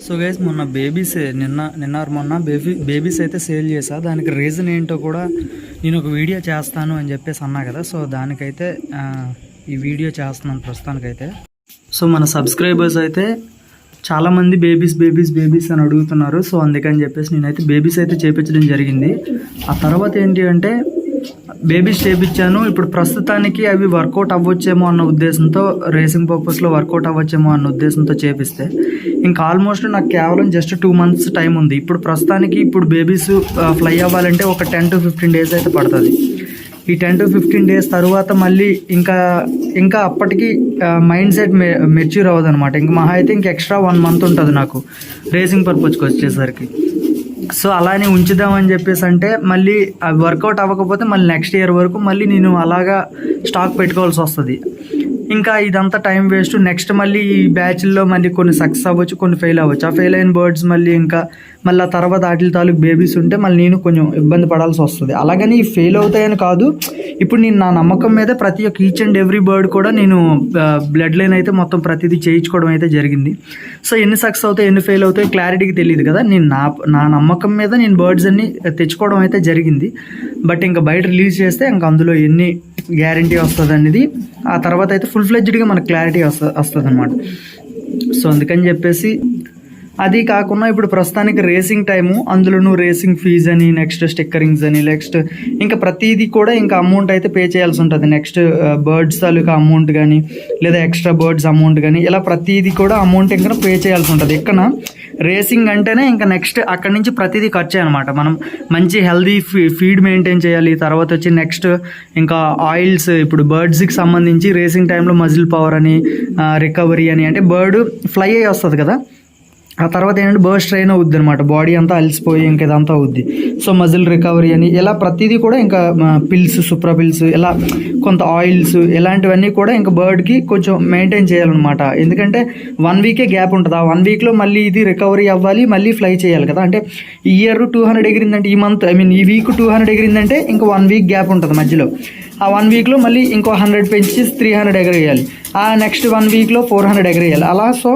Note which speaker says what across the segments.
Speaker 1: So guys మొన్న మొన్న babies అయితే సేల్ చేసా. దానికి రీజన్ ఏంటో కూడా నేను ఒక వీడియో చేస్తాను అని చెప్పేసి అన్నా కదా. సో దానికైతే ఈ వీడియో చేస్తున్నాను ప్రస్తుతానికైతే. సో మన సబ్స్క్రైబర్స్ అయితే చాలామంది బేబీస్ అని అడుగుతున్నారు. సో అందుకని చెప్పేసి నేనైతే బేబీస్ అయితే చేయించడం జరిగింది. ఆ తర్వాత ఏంటి అంటే బేబీస్ చేయించాను. ఇప్పుడు ప్రస్తుతానికి అవి వర్కౌట్ అవ్వచ్చేమో అన్న ఉద్దేశంతో, రేసింగ్ పర్పస్లో వర్కౌట్ అవ్వచ్చేమో అన్న ఉద్దేశంతో చేపిస్తే ఇంకా ఆల్మోస్ట్ నాకు కేవలం జస్ట్ 2 months టైం ఉంది. ఇప్పుడు ప్రస్తుతానికి బేబీస్ ఫ్లై అవ్వాలంటే ఒక 10 to 15 days అయితే పడుతుంది. ఈ 10 to 15 days తర్వాత మళ్ళీ ఇంకా అప్పటికి మైండ్ సెట్ మెచ్యూర్ అవ్వదు అనమాట. ఇంక మహా అయితే ఇంక ఎక్స్ట్రా 1 month ఉంటుంది నాకు రేసింగ్ పర్పస్కి వచ్చేసరికి. సో అలానే ఉంచుదామని చెప్పేసి అంటే మళ్ళీ అవి వర్కౌట్ అవ్వకపోతే మళ్ళీ నెక్స్ట్ ఇయర్ వరకు మళ్ళీ నేను అలాగా స్టాక్ పెట్టుకోవాల్సి వస్తుంది. ఇంకా ఇదంతా టైం వేస్ట్. నెక్స్ట్ మళ్ళీ ఈ బ్యాచ్ల్లో మళ్ళీ కొన్ని సక్సెస్ అవ్వచ్చు, కొన్ని ఫెయిల్ అవ్వచ్చు. ఆ ఫెయిల్ అయిన బర్డ్స్ మళ్ళీ మళ్ళీ ఆ తర్వాత వాటి తాలూకు బేబీస్ ఉంటే మళ్ళీ నేను కొంచెం ఇబ్బంది పడాల్సి వస్తుంది. అలాగని ఫెయిల్ అవుతాయని కాదు. ఇప్పుడు నేను నా నమ్మకం మీద ప్రతి ఒక్క ఈచ్ అండ్ ఎవ్రీ బర్డ్ కూడా నేను బ్లడ్ లైన్ అయితే మొత్తం ప్రతిదీ చేయించుకోవడం అయితే జరిగింది. సో ఎన్ని సక్సెస్ అవుతాయి ఎన్ని ఫెయిల్ అవుతాయి క్లారిటీకి తెలియదు కదా. నేను నా నమ్మకం మీద నేను బర్డ్స్ అన్ని తెచ్చుకోవడం అయితే జరిగింది. బట్ ఇంకా బయట రిలీజ్ చేస్తే ఇంకా అందులో ఎన్ని గ్యారంటీ వస్తుంది అనేది ఆ తర్వాత అయితే ఫుల్ ఫ్లెడ్జ్డ్గా మనకు క్లారిటీ వస్తుంది అనమాట. సో అందుకని చెప్పేసి అది కాకుండా ఇప్పుడు ప్రస్తుతానికి రేసింగ్ టైము, అందులోనూ రేసింగ్ ఫీజ్ అని, నెక్స్ట్ స్టిక్కరింగ్స్ అని, నెక్స్ట్ ఇంకా ప్రతిదీ కూడా ఇంకా అమౌంట్ అయితే పే చేయాల్సి ఉంటుంది. నెక్స్ట్ బర్డ్స్ తాలూకా అమౌంట్ కానీ లేదా ఎక్స్ట్రా బర్డ్స్ అమౌంట్ కానీ ఇలా ప్రతిదీ కూడా అమౌంట్ ఇంకా పే చేయాల్సి ఉంటుంది. ఇక్కడ రేసింగ్ అంటేనే ఇంకా నెక్స్ట్ అక్కడి నుంచి ప్రతిదీ ఖర్చే అనమాట. మనం మంచి హెల్దీ ఫీడ్ మెయింటైన్ చేయాలి. తర్వాత వచ్చి నెక్స్ట్ ఇంకా ఆయిల్స్, ఇప్పుడు బర్డ్స్కి సంబంధించి రేసింగ్ టైంలో మజిల్ పవర్ అని, రికవరీ అని, అంటే బర్డ్ ఫ్లై అయ్యి వస్తుంది కదా. ఆ తర్వాత ఏంటంటే బర్డ్ స్ట్రెయిన్ అవుద్ది అనమాట, బాడీ అంతా అలసిపోయి ఇంకా ఇదంతా అవుద్ది. సో మజిల్ రికవరీ అని ఇలా ప్రతిదీ కూడా ఇంకా పిల్స్, సుప్రా పిల్స్, ఇలా కొంత ఆయిల్స్ ఇలాంటివన్నీ కూడా ఇంకా బర్డ్కి కొంచెం మెయింటైన్ చేయాలన్నమాట. ఎందుకంటే 1 week గ్యాప్ ఉంటుంది. ఆ 1 weekలో మళ్ళీ ఇది రికవరీ అవ్వాలి, మళ్ళీ ఫ్లై చేయాలి కదా. అంటే ఈ ఇయర్ 200 ఎగిరిందంటే ఈ మంత్ ఈ వీక్ 200 ఎగిరిందంటే ఇంకా 1 week గ్యాప్ ఉంటుంది మధ్యలో. ఆ 1 weekలో మళ్ళీ ఇంకో 100 పెంచి 300 ఎగరేయాలి. ఆ నెక్స్ట్ 1 weekలో 400 ఎగరేయాలి అలా. సో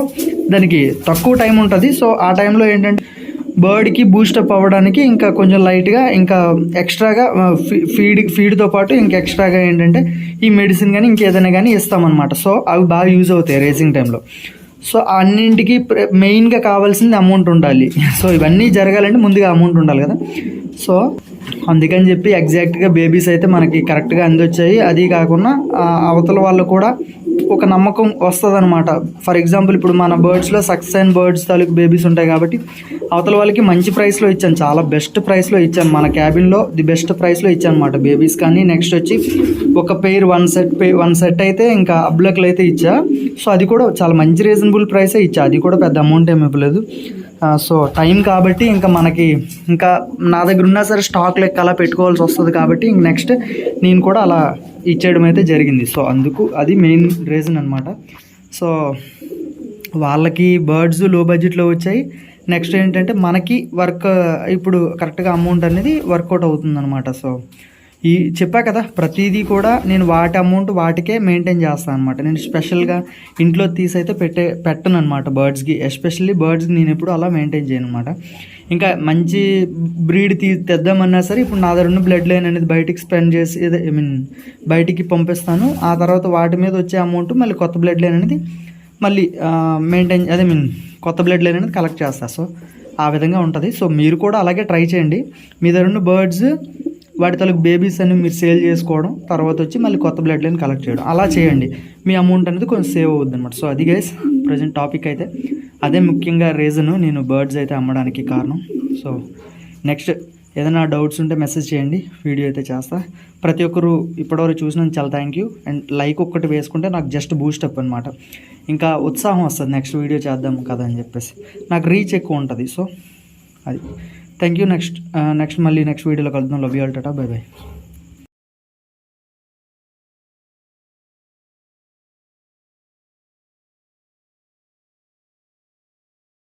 Speaker 1: దానికి తక్కువ టైం ఉంటుంది. సో ఆ టైంలో ఏంటంటే బర్డ్కి బూస్టప్ అవ్వడానికి ఇంకా కొంచెం లైట్గా ఇంకా ఎక్స్ట్రాగా ఫీడ్తో పాటు ఇంకా ఎక్స్ట్రాగా ఏంటంటే ఈ మెడిసిన్ కానీ ఇంకేదైనా కానీ ఇస్తామన్నమాట. సో అవి బాగా యూజ్ అవుతాయి రేసింగ్ టైంలో. సో అన్నింటికి మెయిన్గా కావాల్సింది అమౌంట్ ఉండాలి. సో ఇవన్నీ జరగాలంటే ముందుగా అమౌంట్ ఉండాలి కదా. సో అందుకని చెప్పి ఎగ్జాక్ట్గా బేబీస్ అయితే మనకి కరెక్ట్గా అందొచ్చాయి. అది కాకుండా అవతల వాళ్ళు కూడా ఒక నమ్మకం వస్తుంది అనమాట. ఫర్ ఎగ్జాంపుల్ ఇప్పుడు మన బర్డ్స్లో సక్సెస్ అయిన బర్డ్స్ తాలూకు బేబీస్ ఉంటాయి కాబట్టి అవతల వాళ్ళకి మంచి ప్రైస్లో ఇచ్చాను, చాలా బెస్ట్ ప్రైస్లో ఇచ్చాను. మన క్యాబిన్లో ది బెస్ట్ ప్రైస్లో ఇచ్చాను అనమాట బేబీస్ కానీ. నెక్స్ట్ వచ్చి ఒక పెయిర్ వన్ సెట్ అయితే ఇంకా అబ్లక్లు అయితే ఇచ్చా. సో అది కూడా చాలా మంచి రీజనబుల్ ప్రైసే ఇచ్చా. అది కూడా పెద్ద అమౌంట్ ఏమి ఇవ్వలేదు. సో టైం కాబట్టి ఇంకా మనకి ఇంకా నా దగ్గర ఉన్నా సరే స్టాక్ లెక్క అలా పెట్టుకోవాల్సి వస్తుంది కాబట్టి ఇంక నెక్స్ట్ నేను కూడా అలా ఇచ్చేయడం అయితే జరిగింది. సో అందుకు అది మెయిన్ రీజన్ అనమాట. సో వాళ్ళకి బర్డ్స్ లో బడ్జెట్లో వచ్చాయి. నెక్స్ట్ ఏంటంటే మనకి వర్క్ ఇప్పుడు కరెక్ట్గా అమౌంట్ అనేది వర్కౌట్ అవుతుంది అనమాట. సో ఈ చెప్పా కదా ప్రతిదీ కూడా నేను వాటి అమౌంట్ వాటికే మెయింటైన్ చేస్తాను అనమాట. నేను స్పెషల్గా ఇంట్లో తీసైతే పెట్టను అనమాట బర్డ్స్కి. ఎస్పెషల్లీ బర్డ్స్కి నేను ఎప్పుడు అలా మెయింటైన్ చేయను అనమాట. ఇంకా మంచి బ్రీడ్ తెద్దామన్నా సరే ఇప్పుడు నా దగ్గర ఉన్న బ్లడ్ లైన్ అనేది బయటికి స్పెండ్ చేసి బయటికి పంపిస్తాను. ఆ తర్వాత వాటి మీద వచ్చే అమౌంట్ మళ్ళీ కొత్త బ్లడ్ లైన్ అనేది మళ్ళీ మెయింటైన్ కొత్త బ్లడ్ లైన్ అనేది కలెక్ట్ చేస్తాను. సో ఆ విధంగా ఉంటుంది. సో మీరు కూడా అలాగే ట్రై చేయండి. మీ దగ్గర ఉన్న బర్డ్స్ వాటి తాలూకు బేబీస్ అని మీరు సేల్ చేసుకోవడం, తర్వాత వచ్చి మళ్ళీ కొత్త బ్లడ్ లైన్ కలెక్ట్ చేయడం, అలా చేయండి. మీ అమౌంట్ అనేది కొంచెం సేవ్ అవుద్ది అనమాట. సో అది గైస్ ప్రజెంట్ టాపిక్ అయితే అదే ముఖ్యంగా రీజను నేను బర్డ్స్ అయితే అమ్మడానికి కారణం. సో నెక్స్ట్ ఏదైనా డౌట్స్ ఉంటే మెసేజ్ చేయండి, వీడియో అయితే చేస్తా. ప్రతి ఒక్కరు ఇప్పటివరకు చూసినందుకు చాలా థ్యాంక్ యూ. అండ్ లైక్ ఒక్కటి వేసుకుంటే నాకు జస్ట్ బూస్టప్ అనమాట, ఇంకా ఉత్సాహం వస్తుంది నెక్స్ట్ వీడియో చేద్దాం కదా అని చెప్పేసి, నాకు రీచ్ ఎక్కువ ఉంటుంది. సో అది థ్యాంక్ యూ. నెక్స్ట్ మళ్ళీ నెక్స్ట్ వీడియోలో కలుద్దాం. Love you all, Tata, by by.